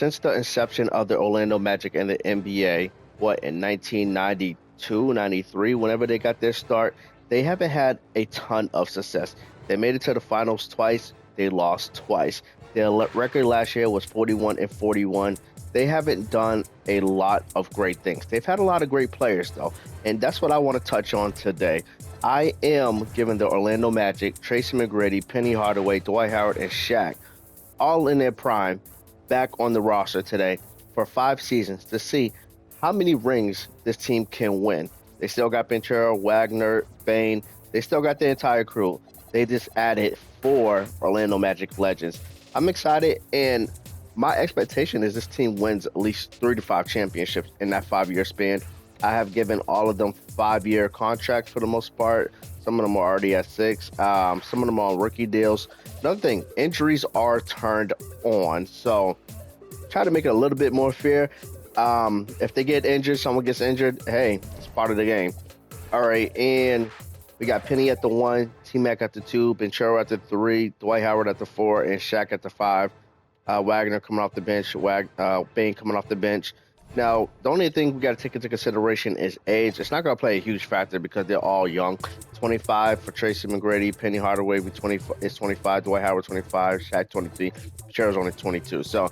since the inception of the Orlando Magic and the NBA, what, in 1992, 93, whenever they got their start, they haven't had a ton of success. They made it to the finals twice, they lost twice. Their record last year was 41 and 41. They haven't done a lot of great things. They've had a lot of great players, though, and that's what I want to touch on today. I am giving the Orlando Magic, Tracy McGrady, Penny Hardaway, Dwight Howard, and Shaq all in their prime back on the roster today for 5 seasons to see how many rings this team can win. They still got Ventura, Wagner, Bane. They still got the entire crew. They just added 4 Orlando Magic legends. I'm excited, and my expectation is this team wins at least 3 to 5 championships in that 5 year span. I have given all of them 5 year contracts for the most part. Some of them are already at 6. Some of them are on rookie deals. Another thing, injuries are turned on. So try to make it a little bit more fair. If they get injured, someone gets injured, hey, it's part of the game. All right, and we got Penny at the 1, T-Mac at the 2, Ventura at the 3, Dwight Howard at the 4, and Shaq at the 5. Wagner coming off the bench, Bane coming off the bench. Now, the only thing we got to take into consideration is age. It's not going to play a huge factor because they're all young. 25 for Tracy McGrady, Penny Hardaway is 25, Dwight Howard 25, Shaq 23, Cheryl's only 22. So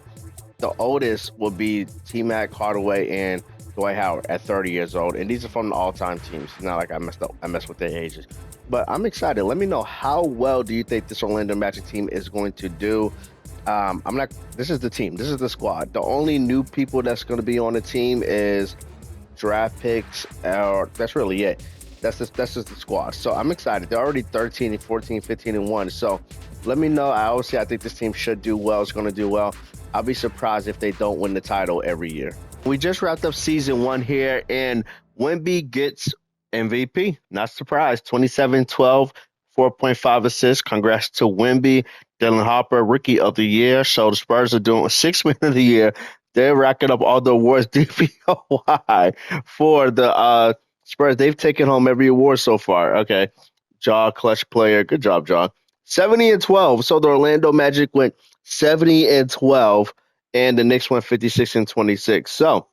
the oldest will be T-Mac, Hardaway, and Dwight Howard at 30 years old. And these are from the all-time teams. It's not like I messed with their ages. But I'm excited. Let me know, how well do you think this Orlando Magic team is going to do? This is the team. This is the squad. The only new people that's going to be on the team is draft picks, or that's really it. That's just the squad. So I'm excited. They're already 13 and 14, 15 and 1. So let me know. I think this team should do well. It's going to do well. I'll be surprised if they don't win the title every year. We just wrapped up season 1 here, and Wemby gets MVP. Not surprised. 27-12, 4.5 assists. Congrats to Wemby. Dylan Harper, Rookie of the Year. So the Spurs are doing 6th Man of the Year. They're racking up all the awards DPOY for the Spurs. They've taken home every award so far. Okay. Jaw, clutch player. Good job, Jaw. 70-12. So the Orlando Magic went 70-12, and the Knicks went 56-26. So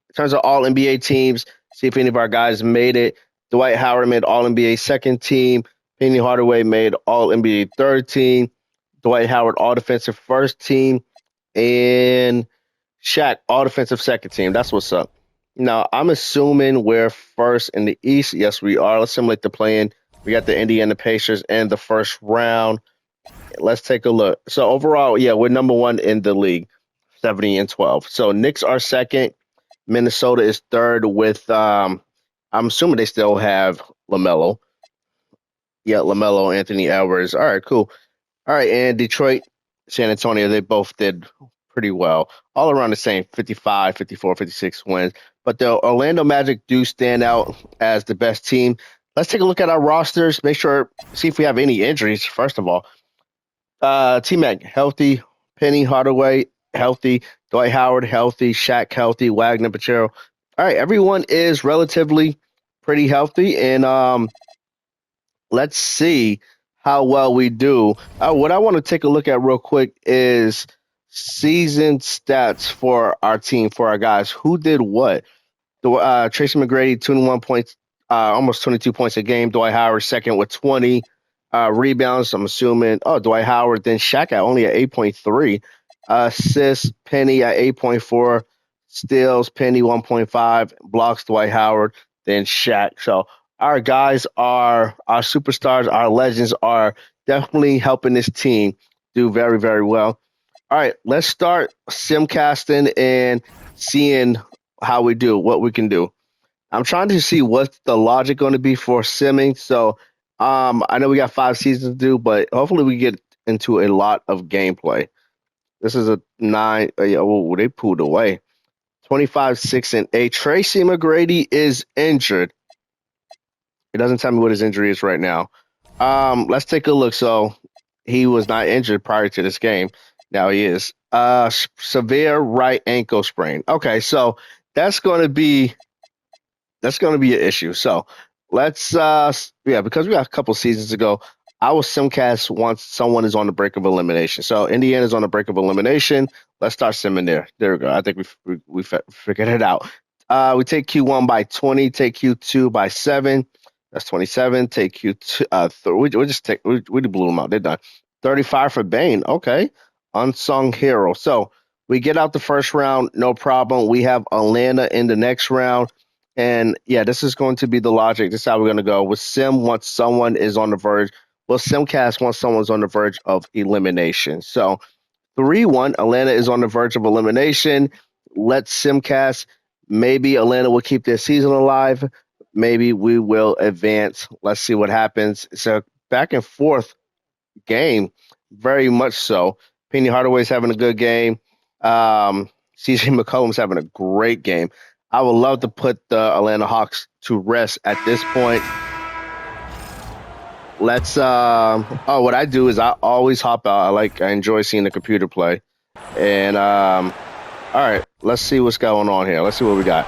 in terms of all NBA teams, see if any of our guys made it. Dwight Howard made all NBA second team. Penny Hardaway made all NBA third team. Dwight Howard all defensive first team. And Shaq all defensive second team. That's what's up. Now, I'm assuming we're first in the East. Yes, we are. Let's simulate the play-in. We got the Indiana Pacers in the first round. Let's take a look. So overall, yeah, we're number 1 in the league, 70-12. So Knicks are second. Minnesota is third with I'm assuming they still have LaMelo. Yeah, LaMelo, Anthony Edwards. All right, cool. All right, and Detroit, San Antonio, they both did pretty well. All around the same, 55, 54, 56 wins. But the Orlando Magic do stand out as the best team. Let's take a look at our rosters, see if we have any injuries, first of all. T-Mac, healthy. Penny Hardaway, healthy. Dwight Howard, healthy. Shaq, healthy. Wagner, Pachero. All right, everyone is relatively pretty healthy, and let's see how well we do. What I want to take a look at real quick is season stats for our team, for our guys. Who did what? Tracy McGrady, 21 points, almost 22 points a game. Dwight Howard, second with 20 rebounds. I'm assuming, Dwight Howard, then Shaq only at 8.3. Assists, Penny at 8.4. Steals, Penny 1.5. Blocks, Dwight Howard, then Shaq. So our guys are our superstars, our legends are definitely helping this team do very, very well. All right, let's start simcasting and seeing how we do, what we can do. I'm trying to see what's the logic going to be for simming. So I know we got 5 seasons to do, but hopefully we get into a lot of gameplay. This is a 9. They pulled away. 25, 6, and 8. Tracy McGrady is injured. It doesn't tell me what his injury is right now. Let's take a look. So he was not injured prior to this game. Now he is. Severe right ankle sprain. Okay, so that's going to be an issue. So let's because we got a couple seasons to go. Our simcast once someone is on the brink of elimination. So Indiana's on the brink of elimination. Let's start simming there. There we go. I think we figured it out. We take Q1 by 20, take Q2 by 7. That's 27. Take Q2. We blew them out. They're done. 35 for Bane. Okay. Unsung hero. So we get out the first round, no problem. We have Atlanta in the next round. And yeah, this is going to be the logic. This is how we're going to go. With Sim, once someone is on the verge, well, Simcast once someone's on the verge of elimination. So 3-1, Atlanta is on the verge of elimination. Let's Simcast. Maybe Atlanta will keep their season alive. Maybe we will advance. Let's see what happens. It's a back and forth game, very much so. Penny Hardaway's having a good game. CJ McCollum's having a great game. I would love to put the Atlanta Hawks to rest at this point. Let's what I do is I always hop out. I enjoy seeing the computer play. And all right, let's see what's going on here. Let's see what we got.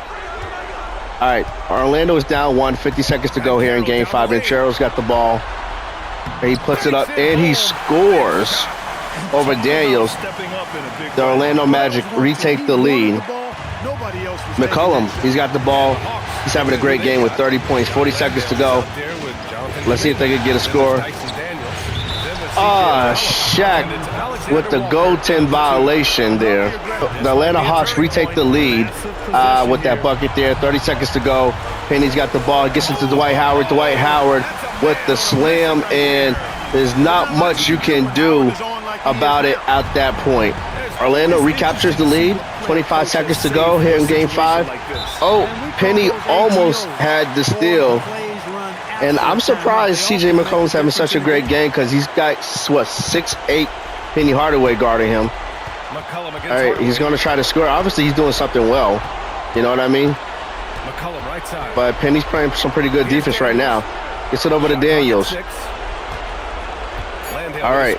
All right, Orlando is down 1, 50 seconds to go here in game 5. And Cheryl's got the ball. And he puts it up and he scores over Daniels. The Orlando Magic retake the lead. McCollum, he's got the ball. He's having a great game with 30 points, 40 seconds to go. Let's see if they can get a score. Shaq with the goaltend violation there. The Atlanta Hawks retake the lead with that bucket there. 30 seconds to go. Penny's got the ball, gets it to Dwight Howard. Dwight Howard with the slam, and there's not much you can do about it at that point. Orlando recaptures the lead. 25 seconds to go here in game 5. Oh, Penny almost had the steal. And I'm surprised CJ McCollum's having such a great game because he's got, 6'8" Penny Hardaway guarding him. All right, he's going to try to score. Obviously, he's doing something well. You know what I mean? But Penny's playing some pretty good defense right now. Gets it over to Daniels. All right.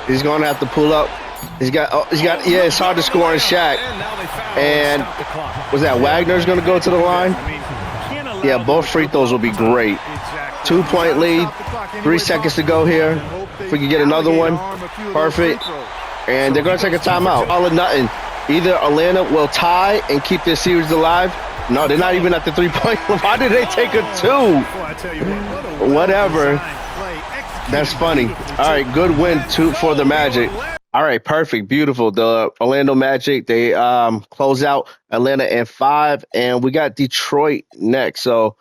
He's going to have to pull up. Yeah, it's hard to score on Shaq. And was that Wagner's going to go to the line? Yeah, both free throws will be great. 2-point lead, 3 seconds to go here. If we can get another one, perfect. And they're going to take a timeout. All or nothing. Either Atlanta will tie and keep their series alive. No, they're not even at the 3-point line. Why did they take a 2? Whatever. That's funny. All right, good win for the Magic. All right, perfect, beautiful. The Orlando Magic, they close out Atlanta in 5, and we got Detroit next. So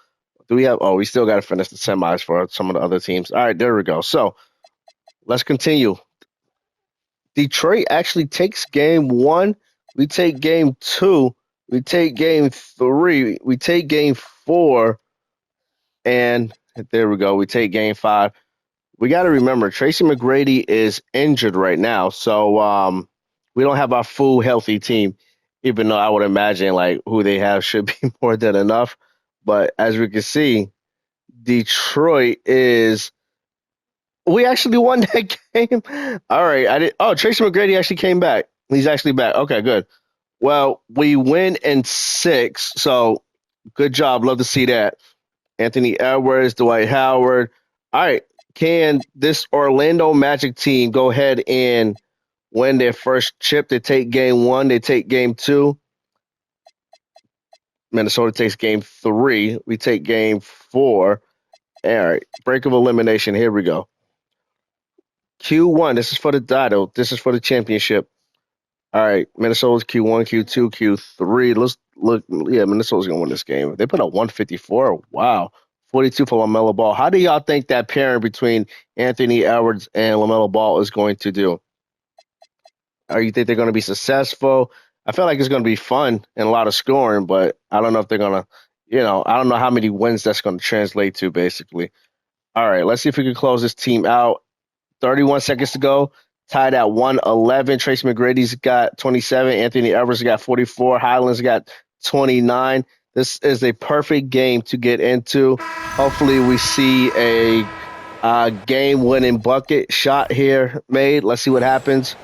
do we have? Oh, we still got to finish the semis for some of the other teams. All right, there we go. So let's continue. Detroit actually takes game 1. We take game 2. We take game 3. We take game 4, and there we go. We take game 5. We got to remember Tracy McGrady is injured right now, so we don't have our full healthy team. Even though I would imagine like who they have should be more than enough, but as we can see, Detroit is. We actually won that game. All right, Tracy McGrady actually came back. He's actually back. Okay, good. Well, we win in 6, so good job. Love to see that. Anthony Edwards, Dwight Howard. All right. Can this Orlando Magic team go ahead and win their first chip? They take game 1. They take game 2. Minnesota takes game 3. We take game 4. All right. Break of elimination. Here we go. Q1. This is for the title. This is for the championship. All right. Minnesota's Q1, Q2, Q3. Let's look. Yeah, Minnesota's going to win this game. They put up 154. Wow. 42 for LaMelo Ball. How do y'all think that pairing between Anthony Edwards and LaMelo Ball is going to do? Or you think they're going to be successful? I feel like it's going to be fun and a lot of scoring, but I don't know if they're going to, I don't know how many wins that's going to translate to, basically. All right, let's see if we can close this team out. 31 seconds to go. Tied at 111. Tracy McGrady's got 27. Anthony Edwards got 44. Highland's got 29. This is a perfect game to get into. Hopefully we see a game-winning bucket shot here made. Let's see what happens.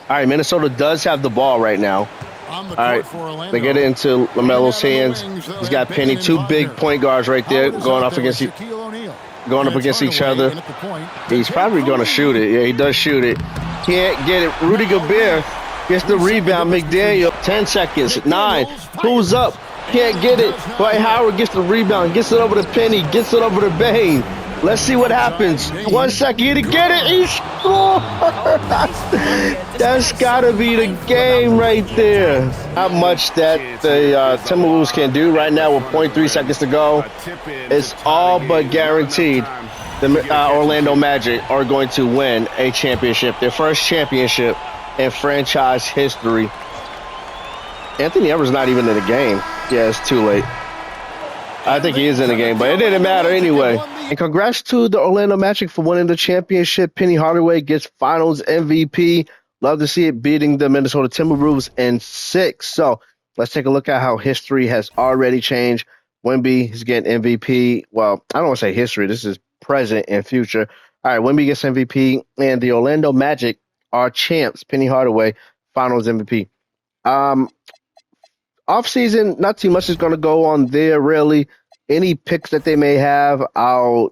All right, Minnesota does have the ball right now. All right, they get it into LaMelo's hands. He's got Penny, 2 big point guards right there going off against you. going up against each other. He's probably going to shoot it. Yeah, he does shoot it. Can't get it. Rudy Gobert gets the rebound. McDaniel, 10 seconds. 9. Pulls up. Can't get it. Dwight Howard gets the rebound. Gets it over to Penny. Gets it over to Bane. Let's see what happens. 1 second. He didn't get it. He scored. That's got to be the game right there. Not much that the Timberwolves can do right now with 0.3 seconds to go. It's all but guaranteed the Orlando Magic are going to win a championship, their first championship in franchise history. Anthony Edwards not even in the game. Yeah, it's too late. I think he is in the game, but it didn't matter anyway. And congrats to the Orlando Magic for winning the championship. Penny Hardaway gets Finals MVP. Love to see it beating the Minnesota Timberwolves in 6. So let's take a look at how history has already changed. Wemby is getting MVP. Well, I don't want to say history. This is present and future. All right, Wemby gets MVP, and the Orlando Magic are champs. Penny Hardaway, Finals MVP. Off-season, not too much is going to go on there, really. Any picks that they may have, can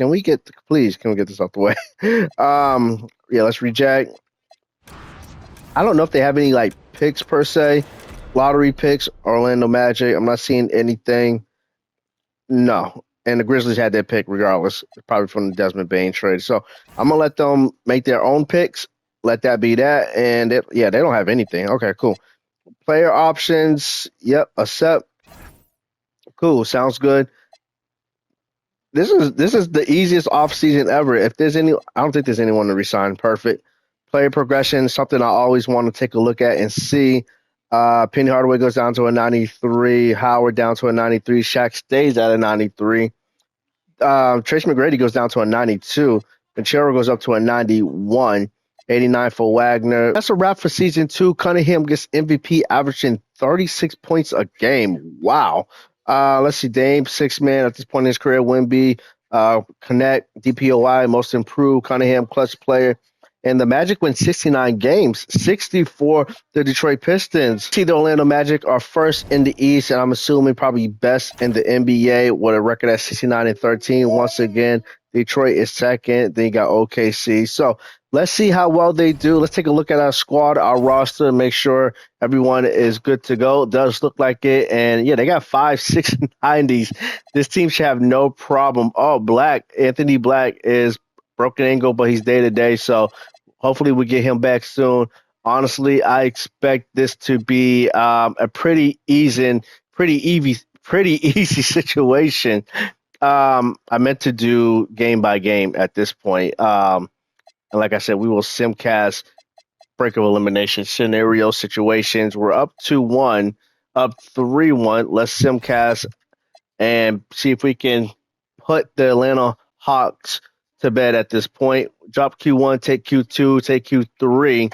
we get this out the way? Yeah, let's reject. I don't know if they have any, picks per se. Lottery picks, Orlando Magic. I'm not seeing anything. No. And the Grizzlies had their pick regardless, probably from the Desmond Bane trade. So I'm going to let them make their own picks. Let that be that. And, they don't have anything. Okay, cool. Player options. Yep, accept. Cool, sounds good. This is the easiest offseason ever. If there's any, I don't think there's anyone to resign. Perfect. Player progression, something I always want to take a look at and see. Penny Hardaway goes down to a 93. Howard down to a 93. Shaq stays at a 93. Trace McGrady goes down to a 92. Conchero goes up to a 91. 89 for Wagner. That's a wrap for season 2. Cunningham gets MVP, averaging 36 points a game. Wow. Let's see. Dame, 6 man at this point in his career. Wemby, Connect, DPOI, most improved. Cunningham, clutch player. And the Magic win 69 games, 64 the Detroit Pistons. See, the Orlando Magic are first in the East, and I'm assuming probably best in the NBA with a record at 69-13. Once again, Detroit is second. Then you got OKC. So let's see how well they do. Let's take a look at our squad, our roster, and make sure everyone is good to go. It does look like it. And, yeah, they got 5, 6, 90s. This team should have no problem. Oh, Anthony Black is broken ankle, but he's day-to-day, so hopefully we get him back soon. Honestly, I expect this to be a pretty easy situation. I meant to do game by game at this point. And like I said, we will simcast break of elimination scenario situations. We're up 2-1, up 3-1. Let's simcast and see if we can put the Atlanta Hawks to bed at this point. Drop Q1, take Q2, take Q3,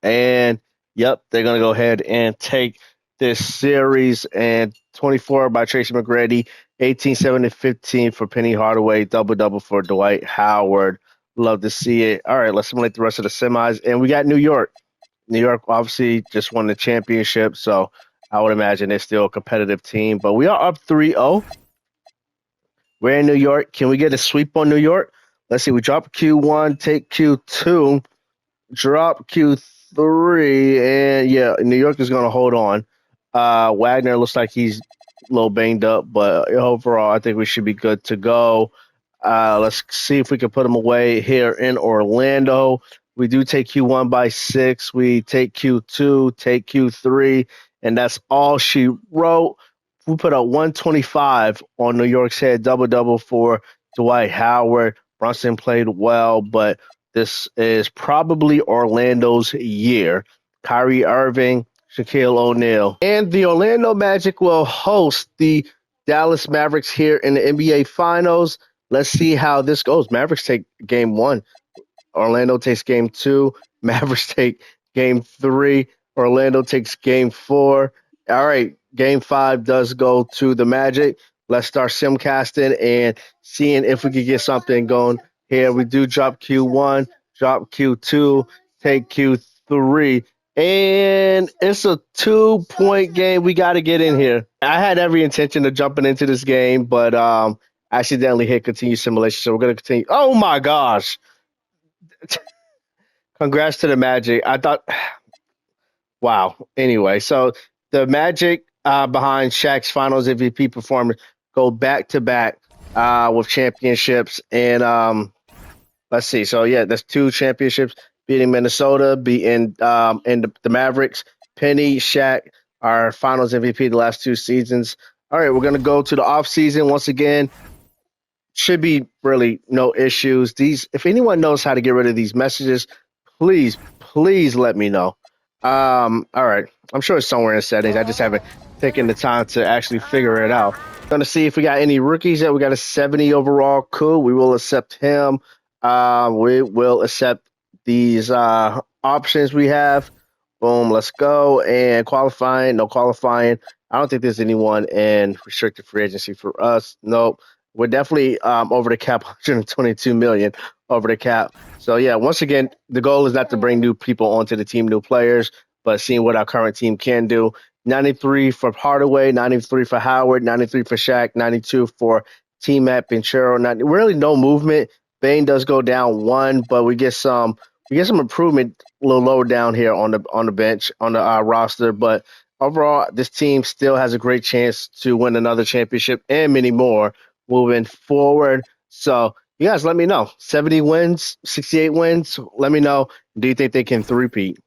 and yep, they're gonna go ahead and take this series. And 24 by Tracy McGrady, 18, 7, and 15 for Penny Hardaway, double for Dwight Howard. Love to see it. All right, let's simulate the rest of the semis, and we got New York. New York obviously just won the championship, so I would imagine they're still a competitive team. But we are up 3-0. We're in New York. Can we get a sweep on New York? Let's see. We drop Q1, take Q2, drop Q3, and yeah, New York is going to hold on. Wagner looks like he's a little banged up, but overall, I think we should be good to go. Let's see if we can put him away here in Orlando. We do take Q1 by 6. We take Q2, take Q3, and that's all she wrote. We put up 125 on New York's head, double for Dwight Howard. Brunson played well, but this is probably Orlando's year. Kyrie Irving, Shaquille O'Neal. And the Orlando Magic will host the Dallas Mavericks here in the NBA Finals. Let's see how this goes. Mavericks take game 1. Orlando takes game 2. Mavericks take game 3. Orlando takes game 4. All right, game 5 does go to the Magic. Let's start simcasting and seeing if we can get something going here. We do drop Q1, drop Q2, take Q3, and it's a 2-point game. We got to get in here. I had every intention of jumping into this game, but accidentally hit continue simulation. So we're going to continue. Oh my gosh. Congrats to the Magic. I thought, wow. Anyway, so the Magic behind Shaq's Finals MVP performance go back to back with championships. And let's see. So yeah, that's 2 championships, beating Minnesota, beating and the Mavericks. Penny, Shaq, our Finals MVP the last 2 seasons. All right, we're gonna go to the off season once again. Should be really no issues. These, if anyone knows how to get rid of these messages, please let me know. All right, I'm sure it's somewhere in the settings. I just haven't taken the time to actually figure it out. Gonna see if we got any rookies that we got a 70 overall. Cool, we will accept him. We will accept these options we have. Boom, let's go. And qualifying, no qualifying. I don't think there's anyone in restricted free agency for us. Nope. We're definitely over the cap, 122 million over the cap. So yeah, once again, the goal is not to bring new people onto the team, new players, but seeing what our current team can do. 93 for Hardaway, 93 for Howard, 93 for Shaq, 92 for T-Mac, Pinchero. Not really no movement. Bane does go down 1, but we get some improvement a little lower down here on the bench on the roster. But overall, this team still has a great chance to win another championship and many more moving forward. So you guys let me know. 70 wins, 68 wins. Let me know. Do you think they can three-peat?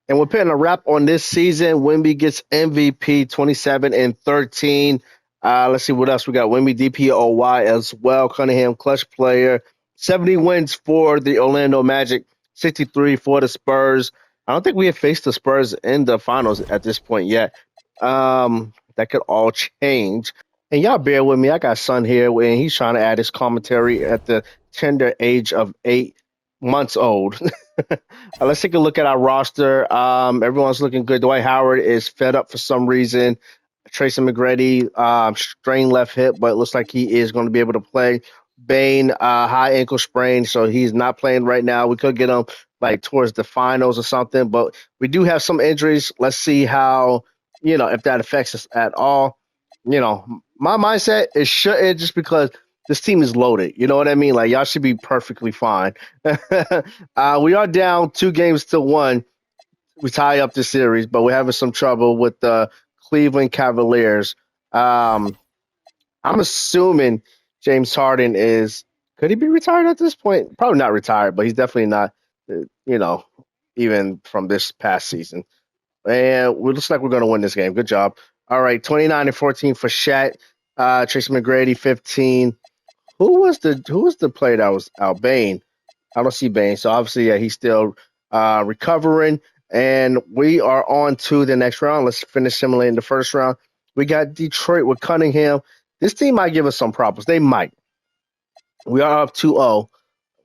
And we're putting a wrap on this season. Wemby gets MVP 27 and 13. Let's see what else we got. Wemby DPOY as well. Cunningham clutch player. 70 wins for the Orlando Magic. 63 for the Spurs. I don't think we have faced the Spurs in the finals at this point yet. That could all change. And y'all bear with me. I got Son here, and he's trying to add his commentary at the tender age of 8 months old. Let's take a look at our roster. Everyone's looking good. Dwight Howard is fed up for some reason. Tracy McGrady, strained left hip, but it looks like he is going to be able to play. Bane, high ankle sprain, so he's not playing right now. We could get him like towards the finals or something, but we do have some injuries. Let's see how, if that affects us at all. My mindset is shouldn't, just because this team is loaded. You know what I mean? Like, y'all should be perfectly fine. We are down 2-1. We tie up the series, but we're having some trouble with the Cleveland Cavaliers. I'm assuming James Harden could he be retired at this point? Probably not retired, but he's definitely not, even from this past season. And it looks like we're going to win this game. Good job. All right, 29 and 14 for Shaq. Tracy McGrady, 15. Who was the player that was out? Bane. I don't see Bane. So obviously, yeah, he's still recovering. And we are on to the next round. Let's finish simulating the first round. We got Detroit with Cunningham. This team might give us some problems. They might. We are up 2-0.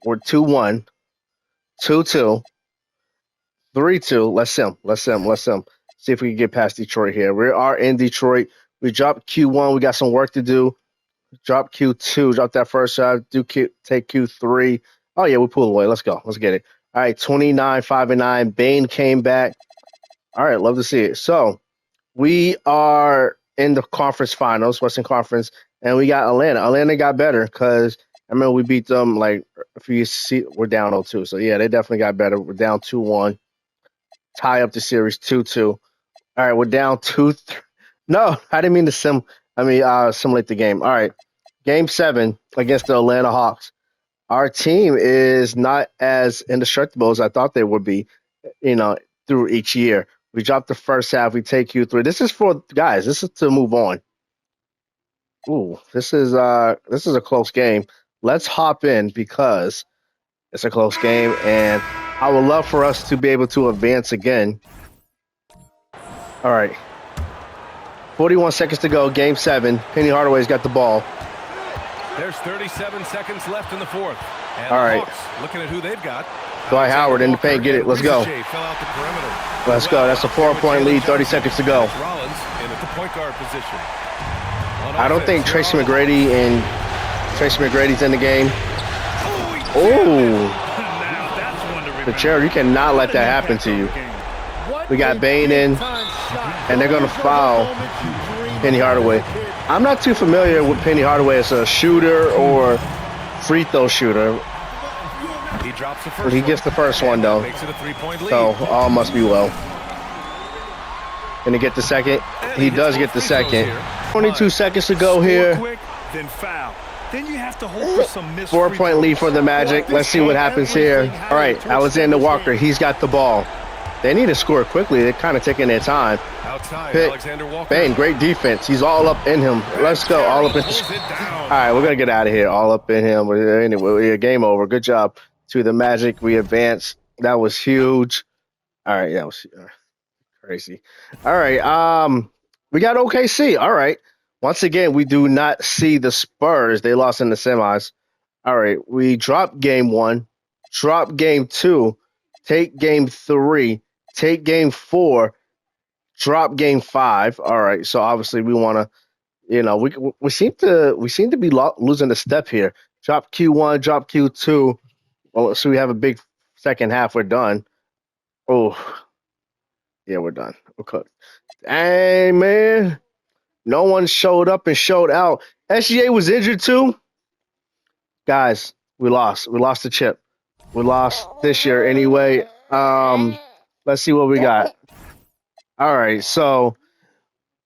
We're 2-1, 2-2, 3-2. Let's sim. See if we can get past Detroit here. We are in Detroit. We dropped Q1. We got some work to do. Drop Q2. Drop that first shot. Take Q3. Oh, yeah, we pull away. Let's go. Let's get it. All right, 29, 5-9. Bane came back. All right, love to see it. So we are in the conference finals, Western Conference, and we got Atlanta. Atlanta got better because I remember we beat them like a few years. We're down 0-2. So, yeah, they definitely got better. We're down 2-1. Tie up the series 2-2. All right, we're down 2-3. No, I didn't mean to simulate the game. All right, Game 7 against the Atlanta Hawks. Our team is not as indestructible as I thought they would be, through each year. We dropped the first half. We take Q3. This is for guys. This is to move on. Ooh, this is a close game. Let's hop in because it's a close game, and I would love for us to be able to advance again. All right. 41 seconds to go, Game 7. Penny Hardaway's got the ball. There's 37 seconds left in the fourth. And all right. Hawks, looking at who they've got. Dwight Howard in the paint. Get it. Let's go. Let's go. That's a 4-point lead. 30 seconds to go. Rollins in at the point guard position. I don't think Tracy McGrady's in the game. Oh. The chair, you cannot let that happen to you. We got Bane in, and they're going to foul Penny Hardaway. I'm not too familiar with Penny Hardaway as a shooter or free throw shooter. He drops the first He gets the first one, though. Makes it a 3-point lead. So all must be well. Gonna get the second. He does get the second. 22 seconds to go here. Quick, then foul. Then you have to hope for some missed 4-point lead for the Magic. Let's see what happens here. All right, Alexander Walker, he's got the ball. They need to score quickly. They're kind of taking their time. Outside, Pick. Alexander Walker. Bang, great defense. He's all up in him. Let's go. All up in him. All right, we're going to get out of here. All up in him. Anyway, game over. Good job to the Magic. We advanced. That was huge. All right, that was crazy. All right, we got OKC. All right. Once again, we do not see the Spurs. They lost in the semis. All right, we dropped game 1, drop game 2, take game 3, take game 4, drop game 5. All right, so obviously we want to, we seem to be losing a step here. Drop Q1, drop Q2. Well, so we have a big second half. We're done. Oh, yeah, we're done. We're cooked. Dang, man. No one showed up and showed out. SGA was injured too. Guys, we lost. We lost the chip. We lost this year anyway. Let's see what we got. All right, so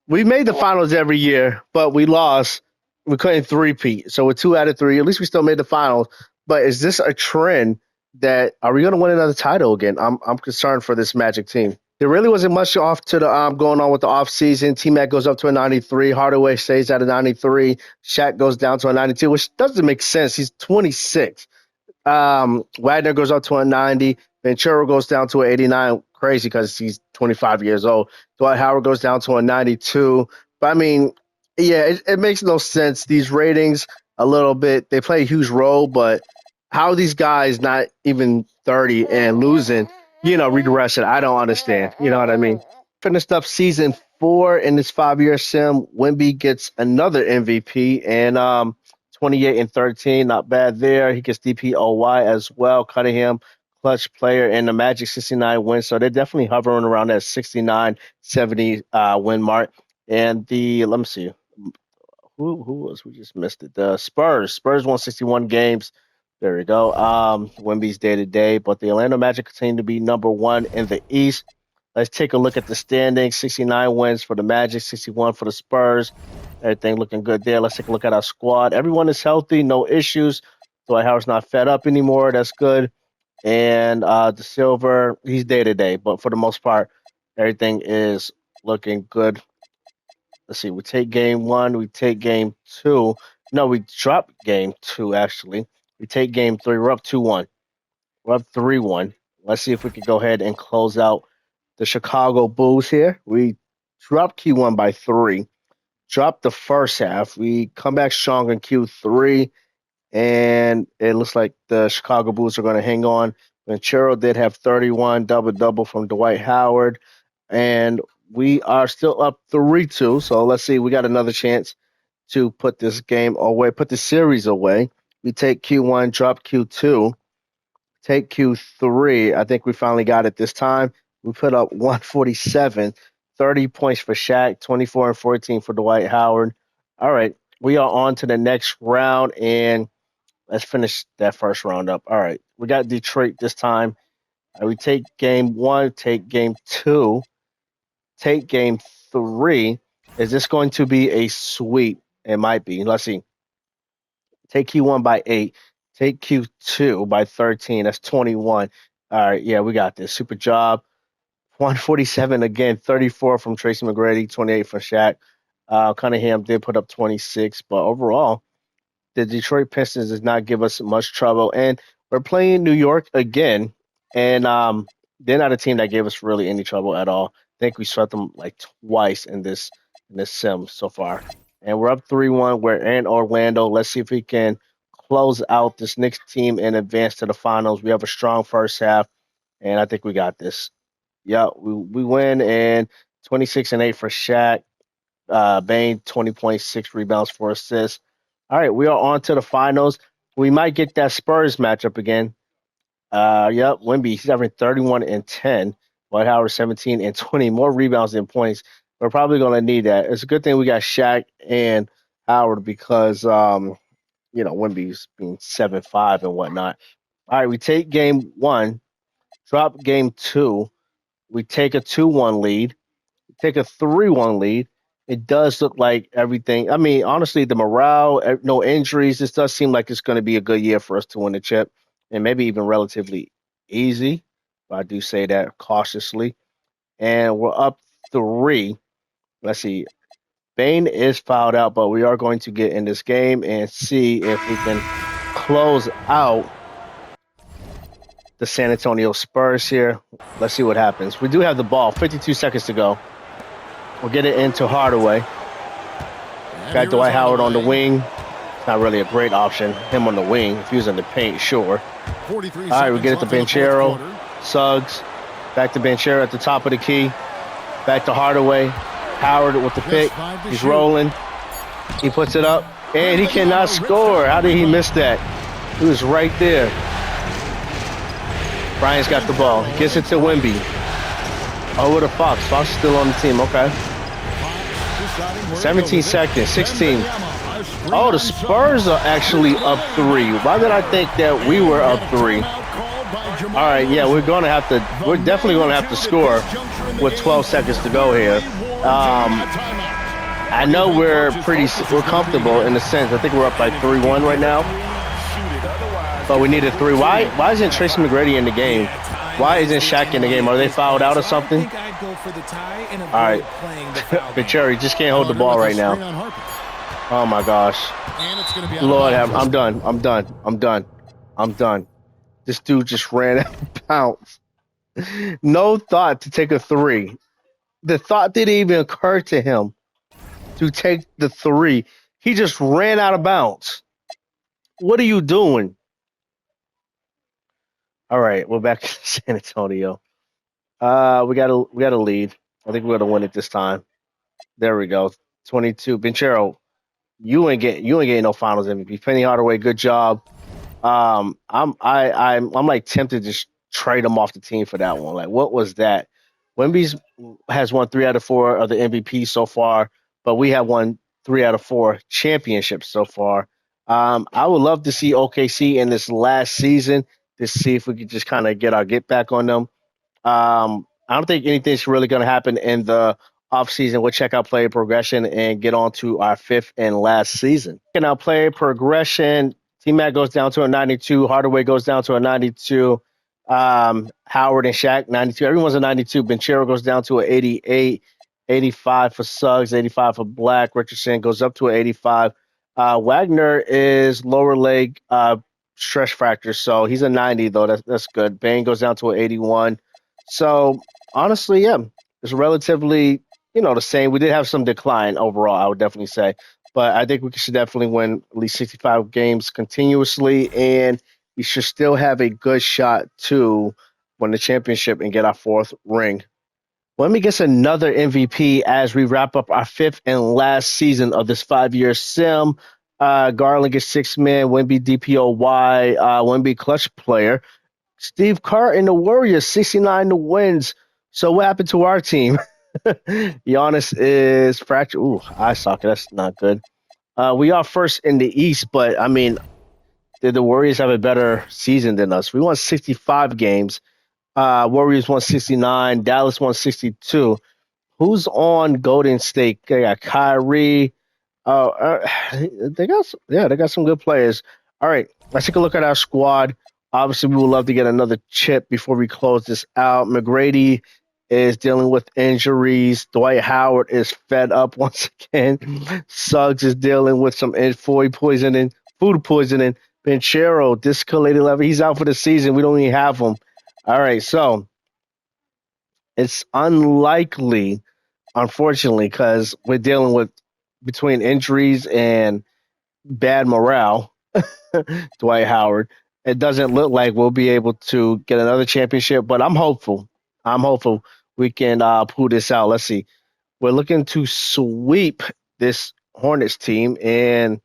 we made the finals every year, but we lost. We couldn't three-peat. So we're 2 out of 3. At least we still made the finals. But is this a trend that are we going to win another title again? I'm concerned for this Magic team. There really wasn't much off to the going on with the offseason. T-Mac goes up to a 93. Hardaway stays at a 93. Shaq goes down to a 92, which doesn't make sense. He's 26. Wagner goes up to a 90. Ventura goes down to an 89. Crazy because he's 25 years old. Dwight Howard goes down to a 92. But, I mean, yeah, it makes no sense. These ratings, a little bit, they play a huge role, but how are these guys not even 30 and losing – redirection. I don't understand. You know what I mean? Finished up season 4 in this 5-year sim. Wemby gets another MVP and 28 and 13. Not bad there. He gets DPOY as well. Cunningham, clutch player, and the Magic 69 wins. So they're definitely hovering around that 69, 70 win mark. And let me see. Who was? We just missed it. The Spurs. Spurs won 61 games. There we go. Wemby's day-to-day, but the Orlando Magic continue to be number 1 in the East. Let's take a look at the standings. 69 wins for the Magic, 61 for the Spurs. Everything looking good there. Let's take a look at our squad. Everyone is healthy, no issues. Dwight Howard's not fed up anymore. That's good. And the Silver, he's day-to-day, but for the most part, everything is looking good. Let's see. We take game 1. We take game 2. No, we drop game 2, actually. We take game 3. We're up 2-1. We're up 3-1. Let's see if we can go ahead and close out the Chicago Bulls here. We dropped Q1 by 3. Dropped the first half. We come back strong in Q3. And it looks like the Chicago Bulls are going to hang on. Ventura did have 31, double-double from Dwight Howard. And we are still up 3-2. So let's see. We got another chance to put this game away, put the series away. We take Q1, drop Q2, take Q3. I think we finally got it this time. We put up 147, 30 points for Shaq, 24 and 14 for Dwight Howard. All right, we are on to the next round, and let's finish that first round up. All right, we got Detroit this time. We take game 1, take game 2, take game 3. Is this going to be a sweep? It might be. Let's see. Take Q1 by 8. Take Q2 by 13. That's 21. All right, yeah, we got this. Super job. 147 again, 34 from Tracy McGrady, 28 for Shaq. Cunningham did put up 26, but overall, the Detroit Pistons does not give us much trouble. And we're playing New York again, and they're not a team that gave us really any trouble at all. I think we swept them like twice in this sim so far. And we're up 3-1. We're in Orlando. Let's see if we can close out this Knicks team and advance to the finals. We have a strong first half, and I think we got this. Yeah, we win, and 26 and 8 for Shaq. Bane, 20.6 rebounds, 4 assists. All right, we are on to the finals. We might get that Spurs matchup again. Wemby, he's averaging 31 and 10. Dwight Howard, 17 and 20. More rebounds than points. We're probably going to need that. It's a good thing we got Shaq and Howard because, Wimby's being 7-5 and whatnot. All right, we take game one, drop game two. We take a 2-1 lead, take a 3-1 lead. It does look like everything. I mean, honestly, the morale, no injuries. This does seem like it's going to be a good year for us to win the chip and maybe even relatively easy. But I do say that cautiously. And we're up 3. Let's see. Bane is fouled out, but we are going to get in this game and see if we can close out the San Antonio Spurs here. Let's see what happens. We do have the ball. 52 seconds to go. We'll get it into Hardaway. Got Dwight Howard on the wing. It's not really a great option. Him on the wing. If he was in the paint, sure. All right, we get it to Banchero. Suggs. Back to Banchero at the top of the key. Back to Hardaway. Howard with the pick. He's rolling. He puts it up. And he cannot score. How did he miss that? He was right there. Bryant's got the ball. Gets it to Wemby. Over to Fox. Fox is still on the team. Okay. 17 seconds. 16. Oh, the Spurs are actually up 3. Why did I think that we were up 3? All right, yeah, we're definitely going to have to score with 12 seconds to go here. I know we're comfortable in a sense. I think we're up like 3-1 right now. But we need a 3. Why isn't Tracy McGrady in the game? Why isn't Shaq in the game? Are they fouled out or something? All right. Banchero just can't hold the ball right now. Oh, my gosh. Lord, I'm done. This dude just ran out of bounds. No thought to take a 3. The thought didn't even occur to him to take the 3. He just ran out of bounds. What are you doing? All right, we're back to San Antonio. We got a lead. I think we're gonna win it this time. There we go. 22. Banchero, you ain't getting no Finals MVP. Penny Hardaway, good job. I'm like tempted to just trade him off the team for that one. Like, what was that? Wemby's has won 3 out of 4 of the MVP so far, but we have won 3 out of 4 championships so far. I would love to see OKC in this last season to see if we could just kind of get back on them. I don't think anything's really going to happen in the offseason. We'll check out player progression and get on to our 5th and last season. Checking out player progression, T-Mac goes down to a 92. Hardaway goes down to a 92. Howard and Shaq, 92. Everyone's a 92. Banchero goes down to an 88. 85 for Suggs, 85 for Black. Richardson goes up to an 85. Wagner is lower leg stress fracture, so he's a 90, though. That's good. Bane goes down to an 81. So, honestly, yeah, it's relatively, the same. We did have some decline overall, I would definitely say. But I think we should definitely win at least 65 games continuously, and we should still have a good shot to win the championship and get our 4th ring. Wemby gets another MVP as we wrap up our 5th and last season of this 5-year sim. Garland gets 6 man, Wemby DPOY, Wemby clutch player. Steve Kerr and the Warriors, 69 to wins. So what happened to our team? Giannis is fractured. Ooh, eye socket. That's not good. We are first in the East, but, I mean, did the Warriors have a better season than us? We won 65 games. Warriors won 69. Dallas won 62. Who's on Golden State? They got Kyrie. They got some good players. All right, let's take a look at our squad. Obviously, we would love to get another chip before we close this out. McGrady is dealing with injuries. Dwight Howard is fed up once again. Suggs is dealing with some food poisoning. Banchero, discolorated level. He's out for the season. We don't even have him. All right, so it's unlikely, unfortunately, because we're dealing with between injuries and bad morale, Dwight Howard. It doesn't look like we'll be able to get another championship, but I'm hopeful. We can pull this out. Let's see. We're looking to sweep this Hornets team, and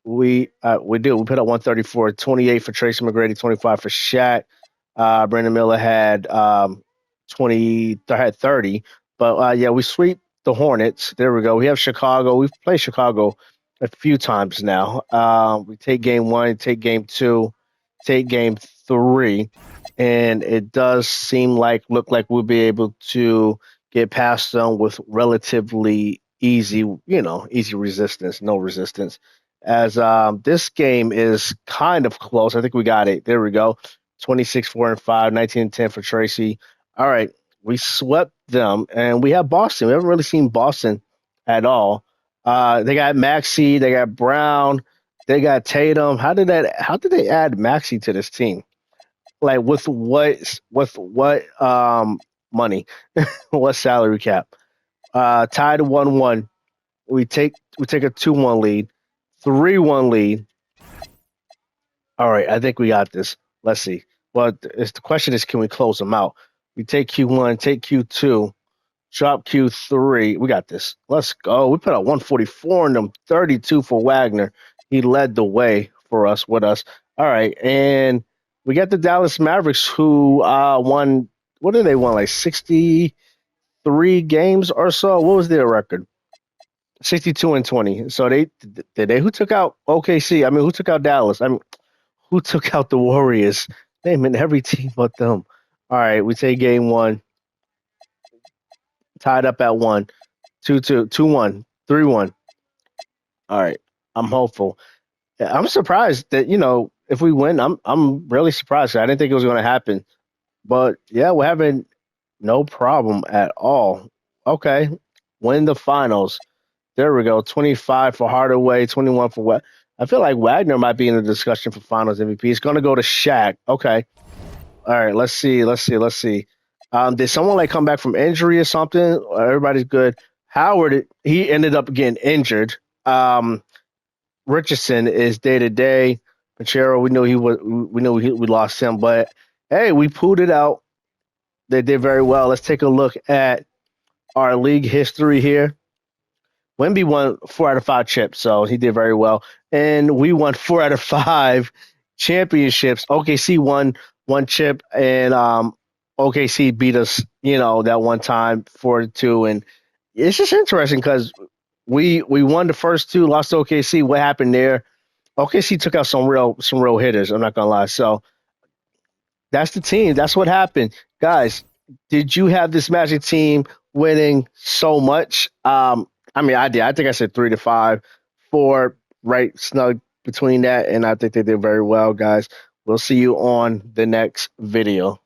we do. We put up 134, 28 for Tracy McGrady, 25 for Shaq. Brandon Miller had 30, but we sweep the Hornets. There we go. We have Chicago. We've played Chicago a few times now. We take game 1, take game 2, take game 3, and it does look like we'll be able to get past them with relatively easy, easy resistance, no resistance. As this game is kind of close. I think we got it. There we go. 26-4-5, 19-10 for Tracy. All right, we swept them, and we have Boston. We haven't really seen Boston at all. They got Maxey, they got Brown, they got Tatum. How did they add Maxey to this team? Like with what money? What salary cap? Tied 1-1. We take a 2-1 lead, 3-1 lead. All right, I think we got this. Let's see. Well, the question is, can we close them out? We take Q1, take Q2, drop Q3. We got this. Let's go. We put out 144 on them, 32 for Wagner. He led the way for us with us. All right, and we got the Dallas Mavericks who won. What did they won? Like 63 games or so. What was their record? 62-20. So who took out OKC? I mean, who took out Dallas? I mean, who took out the Warriors? Naming every team but them. All right, we take game 1. Tied up at 1, 2-2, 2-1, 3-1. All right, I'm hopeful. I'm surprised that if we win, I'm really surprised. I didn't think it was going to happen, but yeah, we're having no problem at all. Okay, win the finals. There we go. 25 for Hardaway, 21 for what? I feel like Wagner might be in the discussion for Finals MVP. It's going to go to Shaq. Okay. All right. Let's see. Did someone come back from injury or something? Everybody's good. Howard, he ended up getting injured. Richardson is day to day. Pachero, we lost him, but hey, we pulled it out. They did very well. Let's take a look at our league history here. Wemby won 4 out of 5 chips, so he did very well. And we won 4 out of 5 championships. OKC won 1 chip, and OKC beat us, that one time 4-2. And it's just interesting because we won the first 2, lost to OKC. What happened there? OKC took out some real hitters. I'm not gonna lie. So that's the team. That's what happened, guys. Did you have this Magic team winning so much? I mean, I did. I think I said 3-5, 4 right snug between that, and I think they did very well, guys. We'll see you on the next video.